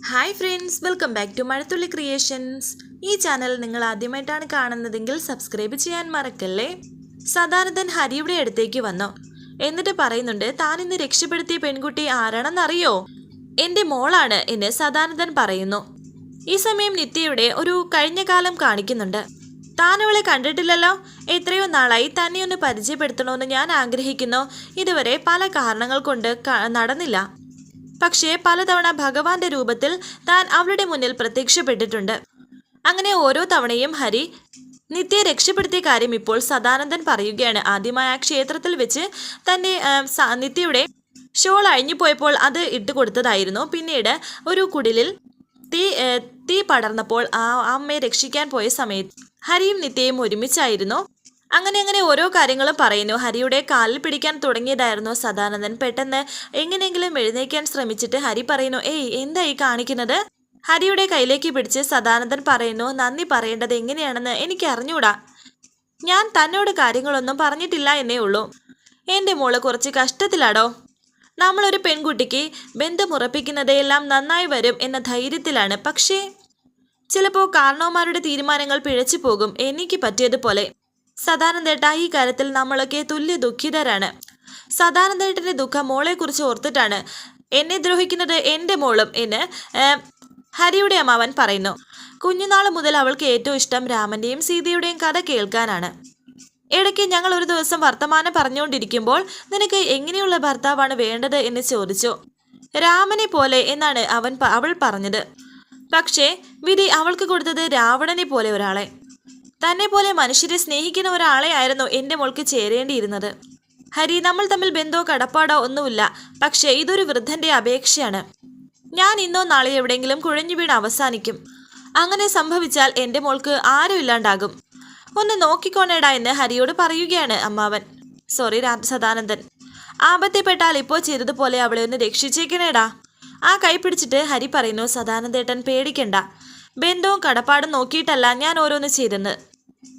Hi friends, welcome back to Mazhathulli creations. ഈ channel നിങ്ങൾ ആദ്യമായിട്ടാണ് കാണുന്നതെങ്കിൽ സബ്സ്ക്രൈബ് ചെയ്യാൻ മറക്കല്ലേ. സദാനന്ദൻ ഹരിയുടെ അടുത്തേക്ക് വന്നു. എന്നിട്ട് പറയുന്നുണ്ട്, താൻ ഇന്ന് രക്ഷപ്പെടുത്തിയ പെൺകുട്ടി ആരാണെന്നറിയോ? എൻ്റെ മോളാണ് എന്ന് സദാനന്ദൻ പറയുന്നു. ഈ സമയം നിത്യയുടെ ഒരു കഴിഞ്ഞ കാലം കാണിക്കുന്നുണ്ട്. താൻ അവളെ കണ്ടിട്ടില്ലല്ലോ. എത്രയോ നാളായി തന്നെ ഒന്ന് പരിചയപ്പെടുത്തണമെന്ന് ഞാൻ ആഗ്രഹിക്കുന്നു. ഇതുവരെ പല കാരണങ്ങൾ കൊണ്ട് നടന്നില്ല. പക്ഷേ പലതവണ ഭഗവാന്റെ രൂപത്തിൽ താൻ അവളുടെ മുന്നിൽ പ്രത്യക്ഷപ്പെട്ടിട്ടുണ്ട്. അങ്ങനെ ഓരോ തവണയും ഹരി നിത്യയെ രക്ഷപ്പെടുത്തിയ കാര്യം ഇപ്പോൾ സദാനന്ദൻ പറയുകയാണ്. ആദ്യമായി ആ ക്ഷേത്രത്തിൽ വെച്ച് തൻ്റെ നിത്യയുടെ ഷോൾ അഴിഞ്ഞു പോയപ്പോൾ അത് ഇട്ടുകൊടുത്തതായിരുന്നു. പിന്നീട് ഒരു കുടിലിൽ തീ പടർന്നപ്പോൾ ആ അമ്മയെ രക്ഷിക്കാൻ പോയ സമയത്ത് ഹരിയും നിത്യയും ഒരുമിച്ചായിരുന്നു. അങ്ങനെ ഓരോ കാര്യങ്ങളും പറയുന്നു. ഹരിയുടെ കാലിൽ പിടിക്കാൻ തുടങ്ങിയതായിരുന്നു സദാനന്ദൻ. പെട്ടെന്ന് എങ്ങനെയെങ്കിലും എഴുന്നേക്കാൻ ശ്രമിച്ചിട്ട് ഹരി പറയുന്നു, ഏയ് എന്തായി കാണിക്കുന്നത്? ഹരിയുടെ കയ്യിലേക്ക് പിടിച്ച് സദാനന്ദൻ പറയുന്നു, നന്ദി പറയേണ്ടത് എങ്ങനെയാണെന്ന് എനിക്ക് അറിഞ്ഞൂടാ. ഞാൻ തന്നോട് കാര്യങ്ങളൊന്നും പറഞ്ഞിട്ടില്ല എന്നേ ഉള്ളൂ. എൻ്റെ മോള് കുറച്ച് കഷ്ടത്തിലാടോ. നമ്മളൊരു പെൺകുട്ടിക്ക് ബന്ധമുറപ്പിക്കുന്നതെല്ലാം നന്നായി വരും എന്ന ധൈര്യത്തിലാണ്. പക്ഷേ ചിലപ്പോൾ കാരണവന്മാരുടെ തീരുമാനങ്ങൾ പിഴച്ചു പോകും. എനിക്ക് പറ്റിയതുപോലെ. സദാനന്ദേട്ട, ഈ കാര്യത്തിൽ നമ്മളൊക്കെ തുല്യ ദുഃഖിതരാണ്. സദാനന്ദേട്ടൻ്റെ ദുഃഖം മോളെക്കുറിച്ച് ഓർത്തിട്ടാണ്. എന്നെ ദ്രോഹിക്കുന്നത് എൻ്റെ മോളും എന്ന് ഹരിയുടെ അമ്മാവൻ പറയുന്നു. കുഞ്ഞുനാൾ മുതൽ അവൾക്ക് ഏറ്റവും ഇഷ്ടം രാമൻ്റെയും സീതയുടെയും കഥ കേൾക്കാനാണ്. ഇടയ്ക്ക് ഞങ്ങൾ ഒരു ദിവസം വർത്തമാനം പറഞ്ഞുകൊണ്ടിരിക്കുമ്പോൾ, നിനക്ക് എങ്ങനെയുള്ള ഭർത്താവാണ് വേണ്ടത് എന്ന് ചോദിച്ചു. രാമനെ പോലെ എന്നാണ് അവൾ പറഞ്ഞത്. പക്ഷേ വിധി അവൾക്ക് കൊടുത്തത് രാവണനെ പോലെ ഒരാളെ. തന്നെ പോലെ മനുഷ്യരെ സ്നേഹിക്കുന്ന ഒരാളെ ആയിരുന്നു എൻ്റെ മോൾക്ക് ചേരേണ്ടിയിരുന്നത്. ഹരി, നമ്മൾ തമ്മിൽ ബന്ധമോ കടപ്പാടോ ഒന്നുമില്ല. പക്ഷേ ഇതൊരു വൃദ്ധൻ്റെ അപേക്ഷയാണ്. ഞാൻ ഇന്നോ നാളെയോ എവിടെയെങ്കിലും കുഴഞ്ഞു വീണ് അവസാനിക്കും. അങ്ങനെ സംഭവിച്ചാൽ എൻ്റെ മോൾക്ക് ആരും ഇല്ലാണ്ടാകും. ഒന്ന് നോക്കിക്കോണേടാ എന്ന് ഹരിയോട് പറയുകയാണ് അമ്മാവൻ. സോറി സദാനന്ദൻ. ആപത്തിൽപ്പെട്ടാൽ ഇപ്പോൾ ചെയ്തതുപോലെ അവളെ ഒന്ന് രക്ഷിച്ചേക്കണേടാ. ആ കൈ പിടിച്ചിട്ട് ഹരി പറയുന്നു, സദാനന്ദേട്ടൻ പേടിക്കണ്ട. ബന്ധവും കടപ്പാടും നോക്കിയിട്ടല്ല ഞാൻ ഓരോന്ന് ചെയ്തെന്ന്.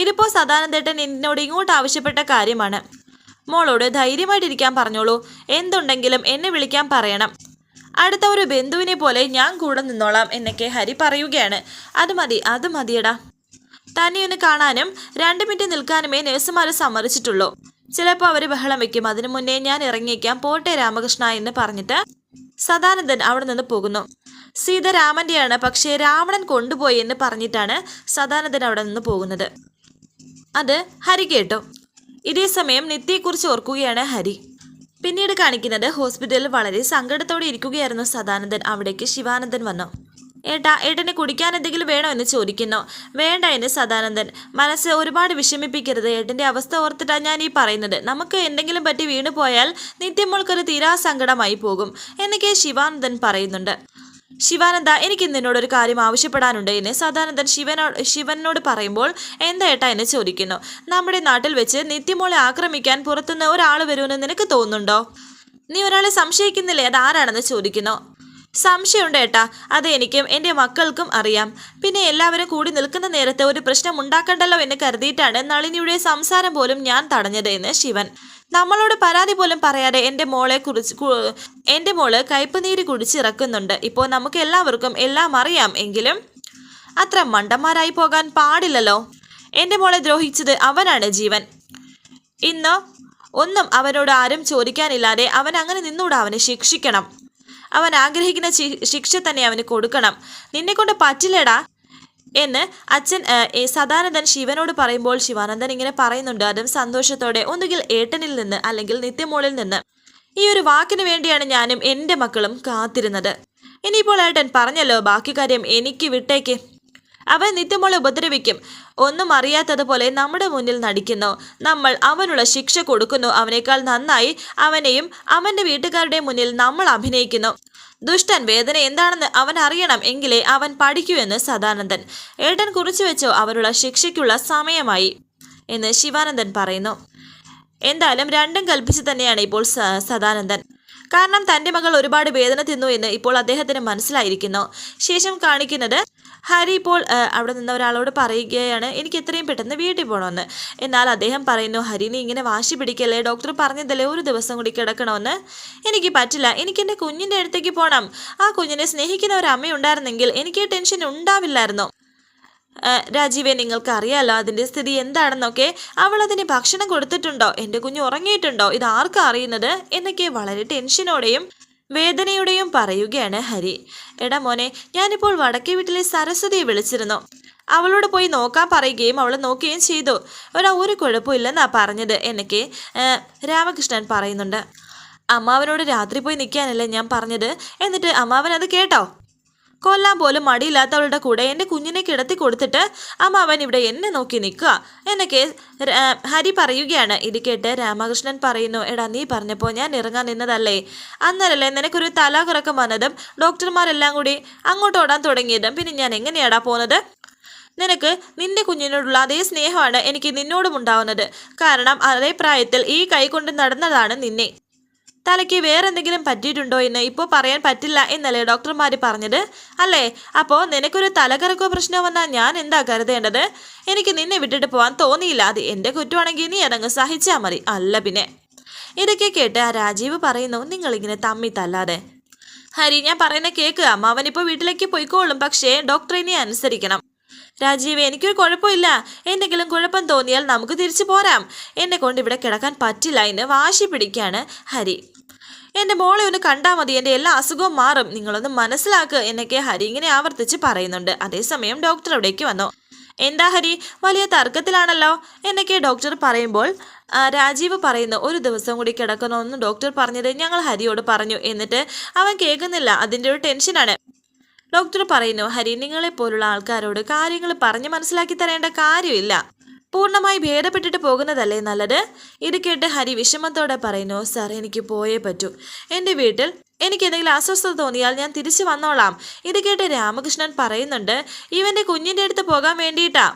ഇതിപ്പോൾ സദാനന്ദേട്ടൻ എന്നോട് ഇങ്ങോട്ട് ആവശ്യപ്പെട്ട കാര്യമാണ്. മോളോട് ധൈര്യമായിട്ടിരിക്കാൻ പറഞ്ഞോളൂ. എന്തുണ്ടെങ്കിലും എന്നെ വിളിക്കാൻ പറയണം. അടുത്ത ഒരു ബന്ധുവിനെ പോലെ ഞാൻ കൂടെ നിന്നോളാം എന്നൊക്കെ ഹരി പറയുകയാണ്. അത് മതിയടാ. തന്നെ ഒന്ന് കാണാനും 2 മിനിറ്റ് നിൽക്കാനുമേ നഴ്സുമാർ സമ്മതിച്ചിട്ടുള്ളൂ. ചിലപ്പോൾ അവർ ബഹളം വെക്കും. അതിനു മുന്നേ ഞാൻ ഇറങ്ങിയേക്കാം. പോട്ടെ രാമകൃഷ്ണ എന്ന് പറഞ്ഞിട്ട് സദാനന്ദൻ അവിടെ നിന്ന് പോകുന്നു. സീത രാമൻ്റെയാണ്, പക്ഷേ രാവണൻ കൊണ്ടുപോയി എന്ന് പറഞ്ഞിട്ടാണ് സദാനന്ദൻ അവിടെ നിന്ന് പോകുന്നത്. അത് ഹരി കേട്ടു. ഇതേ സമയം നിത്യയെക്കുറിച്ച് ഓർക്കുകയാണ് ഹരി. പിന്നീട് കാണിക്കുന്നത് ഹോസ്പിറ്റലിൽ വളരെ സങ്കടത്തോടെ ഇരിക്കുകയായിരുന്നു സദാനന്ദൻ. അവിടേക്ക് ശിവാനന്ദൻ വന്നു. ഏട്ടന് കുടിക്കാൻ എന്തെങ്കിലും വേണോ എന്ന് ചോദിക്കുന്നു. വേണ്ട എന്ന് സദാനന്ദൻ. മനസ്സ് ഒരുപാട് വിഷമിപ്പിക്കരുത്. ഏട്ടൻ്റെ അവസ്ഥ ഓർത്തിട്ടാണ് ഞാൻ ഈ പറയുന്നത്. നമുക്ക് എന്തെങ്കിലും പറ്റി വീണു പോയാൽ നിത്യമോൾക്കൊരു തീരാ സങ്കടമായി പോകും എന്നൊക്കെ ശിവാനന്ദൻ പറയുന്നുണ്ട്. ശിവാനന്ദ, എനിക്ക് നിന്നോടൊരു കാര്യം ആവശ്യപ്പെടാനുണ്ട് എന്ന് സദാനന്ദൻ ശിവനോട് പറയുമ്പോൾ, എന്താ ഏട്ടാ എന്ന് ചോദിക്കുന്നു. നമ്മുടെ നാട്ടിൽ വെച്ച് നിത്യമോളെ ആക്രമിക്കാൻ പുറത്തുനിന്ന് ഒരാൾ വരുമെന്ന് നിനക്ക് തോന്നുന്നുണ്ടോ? നീ ഒരാളെ സംശയിക്കുന്നില്ലേ? അതാരാണെന്ന് ചോദിക്കുന്നു. സംശയമുണ്ട് ഏട്ടാ. അത് എനിക്കും എൻ്റെ മക്കൾക്കും അറിയാം. പിന്നെ എല്ലാവരും കൂടി നിൽക്കുന്ന നേരത്തെ ഒരു പ്രശ്നം ഉണ്ടാക്കണ്ടല്ലോ എന്ന് കരുതിയിട്ടാണ് നളിനിയുടെ സംസാരം പോലും ഞാൻ തടഞ്ഞത് എന്ന് ശിവൻ. നമ്മളോട് പരാതി പോലും പറയാതെ എൻ്റെ മോള് കയ്പുനീര് കുടിച്ചിറക്കുന്നുണ്ട്. ഇപ്പോൾ നമുക്ക് എല്ലാവർക്കും എല്ലാം അറിയാം. എങ്കിലും അത്ര മണ്ടന്മാരായി പോകാൻ പാടില്ലല്ലോ. എൻ്റെ മോളെ ദ്രോഹിച്ചത് അവനാണ് ജീവൻ. ഇന്ന് ഒന്നും അവനോട് ആരും ചോദിക്കാനില്ലാതെ അവൻ അങ്ങനെ നിന്നൂടെ. അവനെ ശിക്ഷിക്കണം. അവൻ ആഗ്രഹിക്കുന്ന ശിക്ഷ തന്നെ അവന് കൊടുക്കണം. നിന്നെക്കൊണ്ട് പറ്റില്ലടാ എന്ന് അച്ഛൻ സദാനന്ദൻ ശിവനോട് പറയുമ്പോൾ ശിവാനന്ദൻ ഇങ്ങനെ പറയുന്നുണ്ട്. അതും സന്തോഷത്തോടെ. ഒന്നുകിൽ ഏട്ടനിൽ നിന്ന് അല്ലെങ്കിൽ നിത്യമോളിൽ നിന്ന്. ഈ ഒരു വാക്കിന് വേണ്ടിയാണ് ഞാനും എൻ്റെ മക്കളും കാത്തിരുന്നത്. ഇനിയിപ്പോൾ ഏട്ടൻ പറഞ്ഞല്ലോ, ബാക്കി കാര്യം എനിക്ക് വിട്ടേക്ക്. അവൻ നിത്യമോളെ ഉപദ്രവിക്കും. ഒന്നും അറിയാത്തതുപോലെ നമ്മുടെ മുന്നിൽ നടിക്കുന്നു. നമ്മൾ അവനുള്ള ശിക്ഷ കൊടുക്കുന്നു. അവനേക്കാൾ നന്നായി അവനെയും അവൻ്റെ വീട്ടുകാരുടെ മുന്നിൽ നമ്മൾ അഭിനയിക്കുന്നു. ദുഷ്ടൻ വേദന എന്താണെന്ന് അവൻ അറിയണം. എങ്കിലേ അവൻ പഠിക്കൂ എന്ന് സദാനന്ദൻ. ഏട്ടൻ കുറിച്ചു വെച്ചോ, അവനുള്ള ശിക്ഷയ്ക്കുള്ള സമയമായി എന്ന് ശിവാനന്ദൻ പറയുന്നു. എന്തായാലും രണ്ടും കൽപ്പിച്ച് തന്നെയാണ് ഇപ്പോൾ സദാനന്ദൻ. കാരണം തൻ്റെ മകൾ ഒരുപാട് വേദന തിന്നു എന്ന് ഇപ്പോൾ അദ്ദേഹത്തിന് മനസ്സിലായിരിക്കുന്നു. ശേഷം കാണിക്കുന്നത് ഹരി ഇപ്പോൾ അവിടെ നിന്ന് ഒരാളോട് പറയുകയാണ് എനിക്ക് എത്രയും പെട്ടെന്ന് വീട്ടിൽ പോകണമെന്ന്. എന്നാൽ അദ്ദേഹം പറയുന്നു ഹരിനെ ഇങ്ങനെ വാശി പിടിക്കല്ലേ, ഡോക്ടർ പറഞ്ഞതല്ലേ ഒരു ദിവസം കൂടി കിടക്കണമെന്ന്. എനിക്ക് പറ്റില്ല, എനിക്ക് എൻ്റെ കുഞ്ഞിൻ്റെ അടുത്തേക്ക് പോകണം. ആ കുഞ്ഞിനെ സ്നേഹിക്കുന്ന ഒരു അമ്മയുണ്ടായിരുന്നെങ്കിൽ എനിക്ക് ടെൻഷൻ ഉണ്ടാവില്ലായിരുന്നു. രാജീവെ, നിങ്ങൾക്ക് അറിയാലോ അതിൻ്റെ സ്ഥിതി എന്താണെന്നൊക്കെ. അവൾ അതിന് ഭക്ഷണം കൊടുത്തിട്ടുണ്ടോ, എൻ്റെ കുഞ്ഞ് ഉറങ്ങിയിട്ടുണ്ടോ, ഇത് ആർക്കാ അറിയുന്നത് എന്നൊക്കെ വളരെ ടെൻഷനോടെയും വേദനയോടെയും പറയുകയാണ് ഹരി. എടാ മോനെ, ഞാനിപ്പോൾ വടക്കേ വീട്ടിലെ സരസ്വതിയെ വിളിച്ചിരുന്നു. അവളോട് പോയി നോക്കാൻ പറയുകയും അവൾ നോക്കുകയും ചെയ്തു. ഒരു കുഴപ്പമില്ലെന്നാ പറഞ്ഞത് എന്നൊക്കെ രാമകൃഷ്ണൻ പറയുന്നുണ്ട്. അമ്മാവനോട് രാത്രി പോയി നിൽക്കാനല്ലേ ഞാൻ പറഞ്ഞത്, എന്നിട്ട് അമ്മാവൻ അത് കേട്ടോ? കൊല്ലാൻ പോലും മടിയില്ലാത്തവളുടെ കൂടെ എൻ്റെ കുഞ്ഞിനെ കിടത്തി കൊടുത്തിട്ട് അമ്മാവൻ ഇവിടെ എന്നെ നോക്കി നിൽക്കുക എന്നൊക്കെ ഹരി പറയുകയാണ്. ഇത് കേട്ട് രാമകൃഷ്ണൻ പറയുന്നു, എടാ നീ പറഞ്ഞപ്പോൾ ഞാൻ ഇറങ്ങാൻ നിന്നതല്ലേ, അന്നേരല്ലേ നിനക്കൊരു തലാകറക്കം വന്നതും ഡോക്ടർമാരെല്ലാം കൂടി അങ്ങോട്ട് ഓടാൻ തുടങ്ങിയതും. പിന്നെ ഞാൻ എങ്ങനെയാടാ പോകുന്നത്? നിനക്ക് നിന്റെ കുഞ്ഞിനോടുള്ള അതേ സ്നേഹമാണ് എനിക്ക് നിന്നോടും ഉണ്ടാവുന്നത്. കാരണം അതേ പ്രായത്തിൽ ഈ കൈ കൊണ്ട് നടന്നതാണ് നിന്നെ. തലയ്ക്ക് വേറെന്തെങ്കിലും പറ്റിയിട്ടുണ്ടോ എന്ന് ഇപ്പോൾ പറയാൻ പറ്റില്ല എന്നല്ലേ ഡോക്ടർമാർ പറഞ്ഞത് അല്ലേ? അപ്പോൾ നിനക്കൊരു തലകറക്കോ പ്രശ്നമോ വന്നാൽ ഞാൻ എന്താ കരുതേണ്ടത്? എനിക്ക് നിന്നെ വിട്ടിട്ട് പോകാൻ തോന്നിയില്ല. അത് എൻ്റെ കുറ്റമാണെങ്കിൽ നീ അതങ്ങ് സഹിച്ചാൽ മതി. അല്ല പിന്നെ. ഇതൊക്കെ കേട്ട് ആ രാജീവ് പറയുന്നു, നിങ്ങളിങ്ങനെ തമ്മി തല്ലാതെ. ഹരി, ഞാൻ പറയുന്ന കേൾക്കുക. അമ്മാവനിപ്പോൾ വീട്ടിലേക്ക് പോയിക്കോളും, പക്ഷേ ഡോക്ടറെ നീ അനുസരിക്കണം. രാജീവ്, എനിക്കൊരു കുഴപ്പമില്ല. എന്തെങ്കിലും കുഴപ്പം തോന്നിയാൽ നമുക്ക് തിരിച്ചു പോരാം. എന്നെ കൊണ്ട് ഇവിടെ കിടക്കാൻ പറ്റില്ല എന്ന് വാശി പിടിക്കുകയാണ് ഹരി. എൻ്റെ മോളെ ഒന്ന് കണ്ടാൽ മതി, എൻ്റെ എല്ലാ അസുഖവും മാറും, നിങ്ങളൊന്ന് മനസ്സിലാക്കുക എന്നൊക്കെ ഹരി ഇങ്ങനെ ആവർത്തിച്ച് പറയുന്നുണ്ട്. അതേസമയം ഡോക്ടർ അവിടേക്ക് വന്നു. എന്താ ഹരി, വലിയ തർക്കത്തിലാണല്ലോ എന്നൊക്കെ ഡോക്ടർ പറയുമ്പോൾ രാജീവ് പറയുന്നു, ഒരു ദിവസം കൂടി കിടക്കണമെന്ന് ഡോക്ടർ പറഞ്ഞത് ഞങ്ങൾ ഹരിയോട് പറഞ്ഞു, എന്നിട്ട് അവൻ കേൾക്കുന്നില്ല, അതിൻ്റെ ഒരു ടെൻഷനാണ്. ഡോക്ടർ പറയുന്നു, ഹരി, നിങ്ങളെപ്പോലുള്ള ആൾക്കാരോട് കാര്യങ്ങൾ പറഞ്ഞ് മനസ്സിലാക്കി തരേണ്ട കാര്യമില്ല, പൂർണ്ണമായി ഭേദപ്പെട്ടിട്ട് പോകുന്നതല്ലേ നല്ലത്. ഇത് കേട്ട് ഹരി വിഷമത്തോടെ പറയുന്നു, സാർ എനിക്ക് പോയേ പറ്റൂ. എൻ്റെ വീട്ടിൽ എനിക്ക് എന്തെങ്കിലും അസ്വസ്ഥത തോന്നിയാൽ ഞാൻ തിരിച്ചു വന്നോളാം. ഇത് കേട്ട് രാമകൃഷ്ണൻ പറയുന്നുണ്ട്, ഇവൻ്റെ കുഞ്ഞിൻ്റെ അടുത്ത് പോകാൻ വേണ്ടിയിട്ടാ.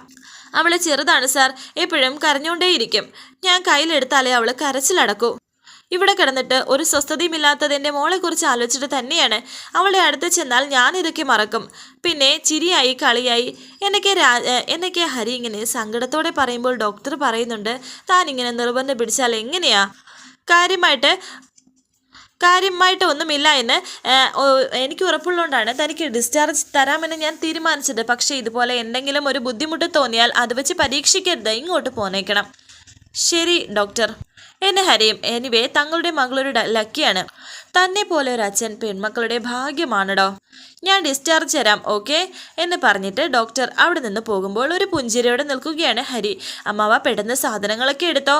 അവൾ ചെറുതാണ് സാർ, എപ്പോഴും കരഞ്ഞുകൊണ്ടേയിരിക്കും. ഞാൻ കയ്യിലെടുത്താലേ അവൾ കരച്ചിലടക്കൂ. ഇവിടെ കിടന്നിട്ട് ഒരു സ്വസ്ഥതയുമില്ലാത്തത് എൻ്റെ മോളെക്കുറിച്ച് ആലോചിച്ചിട്ട് തന്നെയാണ്. അവളുടെ അടുത്ത് ചെന്നാൽ ഞാൻ ഇതൊക്കെ മറക്കും. പിന്നെ ചിരിയായി കളിയായി എന്നൊക്കെ ഹരി ഇങ്ങനെ സങ്കടത്തോടെ പറയുമ്പോൾ ഡോക്ടർ പറയുന്നുണ്ട്, താൻ ഇങ്ങനെ നിർബന്ധം പിടിച്ചാൽ എങ്ങനെയാ? കാര്യമായിട്ട് ഒന്നുമില്ല എന്ന് എനിക്ക് ഉറപ്പുള്ളതുകൊണ്ടാണ് തനിക്ക് ഡിസ്ചാർജ് തരാമെന്ന് ഞാൻ തീരുമാനിച്ചത്. പക്ഷേ ഇതുപോലെ എന്തെങ്കിലും ഒരു ബുദ്ധിമുട്ട് തോന്നിയാൽ അത് വെച്ച് പരീക്ഷിക്കരുത്, ഇങ്ങോട്ട് പോന്നേക്കണം. ശരി ഡോക്ടർ എന്നെ ഹരിയും. എനിവേ, തങ്ങളുടെ മകളൊരു ലക്കിയാണ്. തന്നെ പോലെ ഒരു അച്ഛൻ പെൺമക്കളുടെ ഭാഗ്യമാണടോ. ഞാൻ ഡിസ്ചാർജ് തരാം, ഓക്കെ എന്ന് പറഞ്ഞിട്ട് ഡോക്ടർ അവിടെ നിന്ന് പോകുമ്പോൾ ഒരു പുഞ്ചിരിയോടെ നിൽക്കുകയാണ് ഹരി. അമ്മാവ, പെട്ടെന്ന് സാധനങ്ങളൊക്കെ എടുത്തോ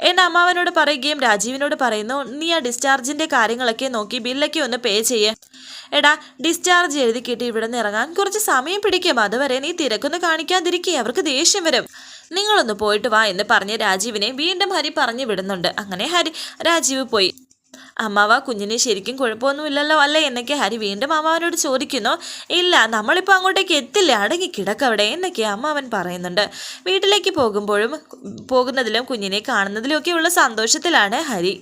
എന്ന് അമ്മാവനോട് പറയുകയും രാജീവിനോട് പറയുന്നു, നീ ആ ഡിസ്ചാർജിൻ്റെ കാര്യങ്ങളൊക്കെ നോക്കി ബില്ലൊക്കെ ഒന്ന് പേ ചെയ്യേ. എടാ, ഡിസ്ചാർജ് എഴുതി കിട്ടി ഇവിടെ നിന്ന് ഇറങ്ങാൻ കുറച്ച് സമയം പിടിക്കും. അതുവരെ നീ തിരക്കൊന്ന് കാണിക്കാതിരിക്കുക, അവർക്ക് ദേഷ്യം വരും. നിങ്ങളൊന്ന് പോയിട്ട് വാ എന്ന് പറഞ്ഞ് രാജീവിനെ വീണ്ടും ഹരി പറഞ്ഞു വിടുന്നുണ്ട്. അങ്ങനെ രാജീവ് പോയി. അമ്മാവ, കുഞ്ഞിനെ ശരിക്കും കുഴപ്പമൊന്നുമില്ലല്ലോ അല്ലേ എന്നൊക്കെ ഹരി വീണ്ടും അമ്മാവനോട് ചോദിക്കുന്നു. ഇല്ല, നമ്മളിപ്പോൾ അങ്ങോട്ടേക്ക് എത്തില്ല, അടങ്ങി കിടക്കവിടെ എന്നൊക്കെ അമ്മാവൻ പറയുന്നുണ്ട്. വീട്ടിലേക്ക് പോകുന്നതിലും കുഞ്ഞിനെ കാണുന്നതിലുമൊക്കെയുള്ള സന്തോഷത്തിലാണ് ഹരി.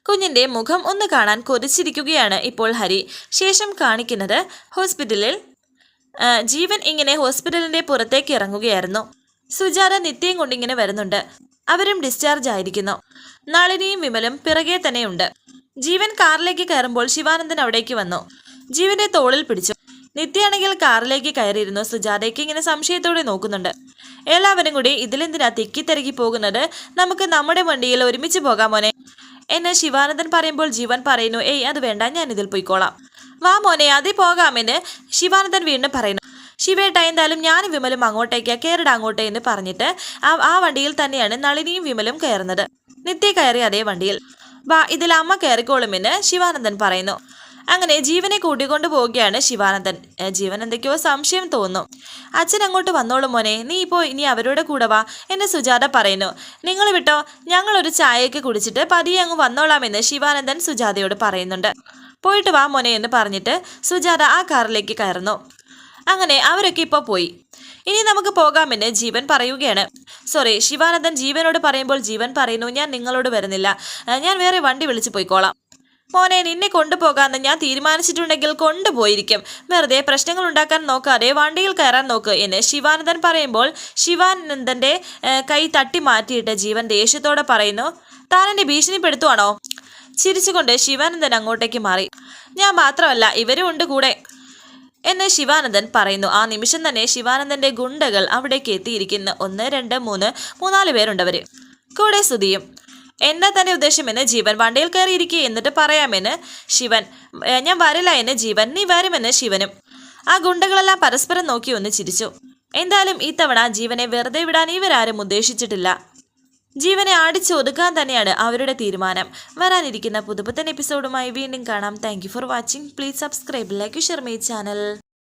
കുഞ്ഞിൻ്റെ മുഖം ഒന്ന് കാണാൻ കൊതിച്ചിരിക്കുകയാണ് ഇപ്പോൾ ഹരി. ശേഷം കാണിക്കുന്നത് ഹോസ്പിറ്റലിൽ ജീവൻ ഇങ്ങനെ ഹോസ്പിറ്റലിൻ്റെ പുറത്തേക്ക് ഇറങ്ങുകയായിരുന്നു. സുജാത നിത്യയും കൊണ്ടിങ്ങനെ വരുന്നുണ്ട്. അവരും ഡിസ്ചാർജ് ആയിരിക്കുന്നു. നളിനിയും വിമലും പിറകെ തന്നെയുണ്ട്. ജീവൻ കാറിലേക്ക് കയറുമ്പോൾ ശിവാനന്ദൻ അവിടേക്ക് വന്നു. ജീവന്റെ തോളിൽ പിടിച്ചു. നിത്യയാണെങ്കിൽ കാറിലേക്ക് കയറിയിരുന്നു. സുജാതയ്ക്ക് ഇങ്ങനെ സംശയത്തോടെ നോക്കുന്നുണ്ട്. എല്ലാവരും കൂടി ഇതിലെന്തിനാ തിക്കിത്തിരക്കി പോകുന്നത്? നമുക്ക് നമ്മുടെ വണ്ടിയിൽ ഒരുമിച്ച് പോകാം മോനെ എന്ന് ശിവാനന്ദൻ പറയുമ്പോൾ ജീവൻ പറയുന്നു, ഏയ് അത് വേണ്ട, ഞാൻ ഇതിൽ പോയിക്കോളാം. വാ മോനെ, അതിൽ പോകാമെന്ന് ശിവാനന്ദൻ വീണ്ടും പറയുന്നു. ശിവേട്ട, എന്തായാലും ഞാനും വിമലും അങ്ങോട്ടേക്ക് കയറിട അങ്ങോട്ടേ എന്ന് പറഞ്ഞിട്ട് ആ വണ്ടിയിൽ തന്നെയാണ് നളിനിയും വിമലും കയറുന്നത്. നിത്യ കയറി അതേ വണ്ടിയിൽ. വാ, ഇതിൽ അമ്മ കയറിക്കോളുമെന്ന് ശിവാനന്ദൻ പറയുന്നു. അങ്ങനെ ജീവനെ കൂട്ടിക്കൊണ്ടു പോവുകയാണ് ശിവാനന്ദൻ. ജീവൻ എന്തൊക്കെയോ സംശയം തോന്നുന്നു. അച്ഛൻ അങ്ങോട്ട് വന്നോളും മോനെ, നീ ഇപ്പോൾ ഇനി അവരുടെ കൂടെ വാ എന്ന് സുജാത പറയുന്നു. നിങ്ങൾ വിട്ടോ, ഞങ്ങളൊരു ചായയൊക്കെ കുടിച്ചിട്ട് പതിയെ അങ്ങ് വന്നോളാമെന്ന് ശിവാനന്ദൻ സുജാതയോട് പറയുന്നുണ്ട്. പോയിട്ട് വാ മോനെ എന്ന് പറഞ്ഞിട്ട് സുജാത ആ കാറിലേക്ക് കയറുന്നു. അങ്ങനെ അവരൊക്കെ ഇപ്പോൾ പോയി. ഇനി നമുക്ക് പോകാമെന്ന് ജീവൻ പറയുകയാണ്. ശിവാനന്ദൻ ജീവനോട് പറയുമ്പോൾ ജീവൻ പറയുന്നു, ഞാൻ നിങ്ങളോട് വരുന്നില്ല, ഞാൻ വേറെ വണ്ടി വിളിച്ച് പോയിക്കോളാം. മോനെ നിന്നെ കൊണ്ടുപോകാമെന്ന് ഞാൻ തീരുമാനിച്ചിട്ടുണ്ടെങ്കിൽ കൊണ്ടുപോയിരിക്കും. വെറുതെ പ്രശ്നങ്ങൾ ഉണ്ടാക്കാൻ നോക്കാതെ വണ്ടിയിൽ കയറാൻ നോക്ക് എന്ന് ശിവാനന്ദൻ പറയുമ്പോൾ ശിവാനന്ദന്റെ കൈ തട്ടി മാറ്റിയിട്ട് ജീവൻ ദേഷ്യത്തോടെ പറയുന്നു, താൻ എന്നെ ഭീഷണിപ്പെടുത്തുവാണോ? ചിരിച്ചുകൊണ്ട് ശിവാനന്ദൻ അങ്ങോട്ടേക്ക് മാറി. ഞാൻ മാത്രമല്ല ഇവരും ഉണ്ട് കൂടെ എന്ന് ശിവാനന്ദൻ പറയുന്നു. ആ നിമിഷം തന്നെ ശിവാനന്ദന്റെ ഗുണ്ടകൾ അവിടേക്ക് എത്തിയിരിക്കുന്നു. 1 2 3 4 പേരുണ്ടവര്, കൂടെ സ്തുതിയും. എന്താ തന്നെ ഉദ്ദേശമെന്ന് ജീവൻ. വണ്ടിയിൽ കയറിയിരിക്കുക എന്നിട്ട് പറയാമെന്ന് ശിവൻ. ഞാൻ വരില്ല എന്ന് ജീവൻ. നീ വരുമെന്ന് ശിവനും. ആ ഗുണ്ടകളെല്ലാം പരസ്പരം നോക്കി ഒന്ന് ചിരിച്ചു. എന്തായാലും ഇത്തവണ ജീവനെ വെറുതെ വിടാൻ ഇവരാരും ഉദ്ദേശിച്ചിട്ടില്ല. ജീവനെ അടിച്ചൊതുക്കാൻ തന്നെയാണ് അവരുടെ തീരുമാനം. വരാനിരിക്കുന്ന പുതുപുത്തൻ എപ്പിസോഡുമായി വീണ്ടും കാണാം. Thank you for watching. Please subscribe, like, share my channel.